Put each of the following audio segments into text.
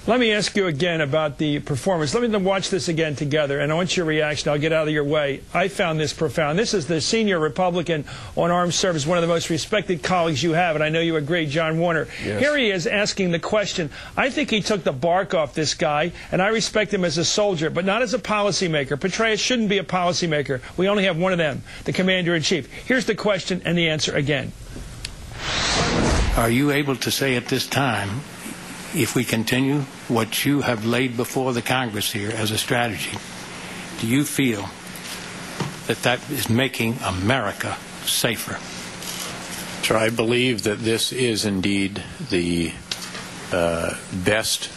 Let me ask you again about the performance. Let me watch this again together, and I want your reaction. I'll get out of your way. I found this profound. This is the senior Republican on armed service, one of the most respected colleagues you have, and I know you agree, John Warner. Yes. Here he is asking the question. I think he took the bark off this guy, and I respect him as a soldier, but not as a policymaker. Petreaus shouldn't be a policymaker. We only have one of them, the commander-in-chief. Here's the question and the answer again. Are you able to say at this time, if we continue what you have laid before the Congress here as a strategy, do you feel that that is making America safer? Sir, I believe that this is indeed the best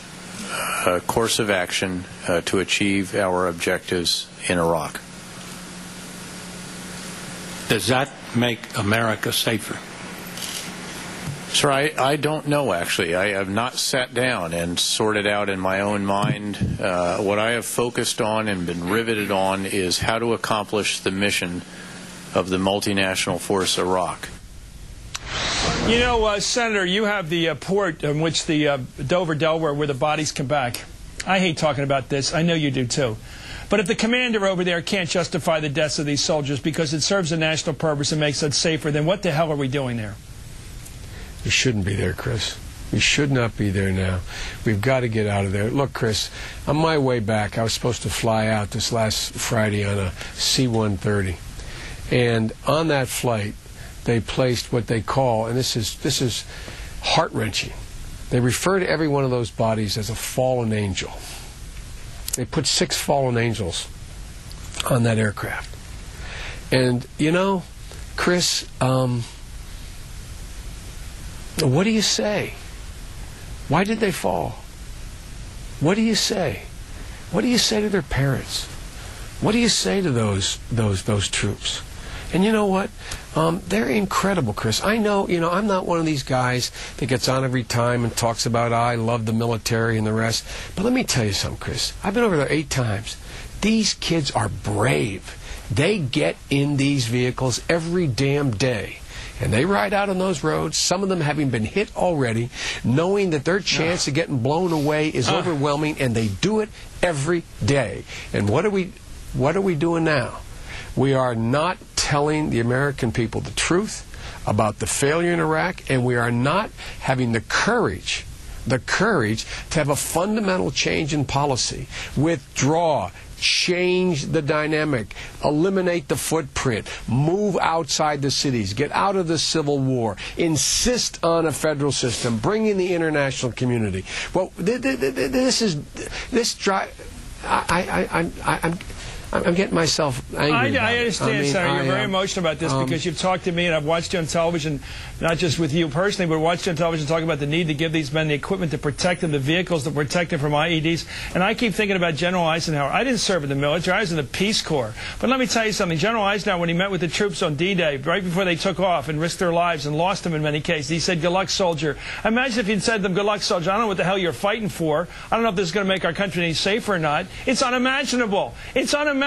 course of action to achieve our objectives in Iraq. Does that make America safer? Sir, I don't know, actually. I have not sat down and sorted out in my own mind. What I have focused on and been riveted on is how to accomplish the mission of the multinational force Iraq. You know, Senator, you have the port in which the Dover, Delaware, where the bodies come back. I hate talking about this. I know you do, too. But if the commander over there can't justify the deaths of these soldiers because it serves a national purpose and makes us safer, then what the hell are we doing there? We shouldn't be there, Chris. We should not be there now. We've got to get out of there. Look, Chris, on my way back, I was supposed to fly out this last Friday on a C-130. And on that flight, they placed what they call, and this is heart-wrenching, they refer to every one of those bodies as a fallen angel. They put 6 fallen angels on that aircraft. And, you know, Chris, what do you say? Why did they fall? What do you say? What do you say to their parents? What do you say to those troops? And you know what? They're incredible, Chris. I know, you know, I'm not one of these guys that gets on every time and talks about, I love the military and the rest. But let me tell you something, Chris. I've been over there 8 times. These kids are brave. They get in these vehicles every damn day. And they ride out on those roads, some of them having been hit already, knowing that their chance of getting blown away is overwhelming, and they do it every day. And what are we doing now? We are not telling the American people the truth about the failure in Iraq, and we are not having the courage to have a fundamental change in policy. Withdraw. Change the dynamic, eliminate the footprint, move outside the cities, get out of the civil war, insist on a federal system, bring in the international community. Well, I'm getting myself angry. I understand, Senator. You're very emotional about this because you've talked to me and I've watched you on television, not just with you personally, but watched you on television talking about the need to give these men the equipment to protect them, the vehicles to protect them from IEDs. And I keep thinking about General Eisenhower. I didn't serve in the military. I was in the Peace Corps. But let me tell you something. General Eisenhower, when he met with the troops on D-Day, right before they took off and risked their lives and lost them in many cases, he said, "Good luck, soldier." Imagine if he'd said to them, "Good luck, soldier. I don't know what the hell you're fighting for. I don't know if this is going to make our country any safer or not." It's unimaginable. It's unimaginable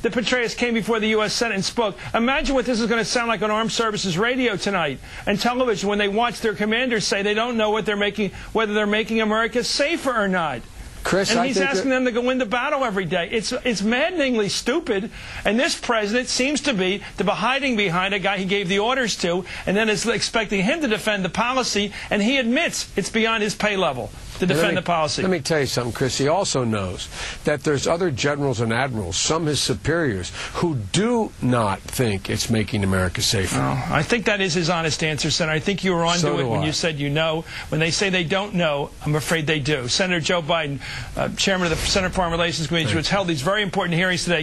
that Petreaus came before the U.S. Senate and spoke. Imagine what this is going to sound like on Armed Services Radio tonight and television when they watch their commanders say they don't know what they're making, whether they're making America safer or not. Chris, and he's asking them to go into battle every day. It's maddeningly stupid. And this president seems to be hiding behind a guy he gave the orders to, and then is expecting him to defend the policy, and he admits it's beyond his pay level to defend the policy. Let me tell you something, Chris. He also knows that there's other generals and admirals, some his superiors, who do not think it's making America safer. Oh, I think that is his honest answer, Senator. I think you were onto it when you said you know. When they say they don't know, I'm afraid they do. Senator Joe Biden, Chairman of the Senate Foreign Relations Committee, which held these very important hearings today.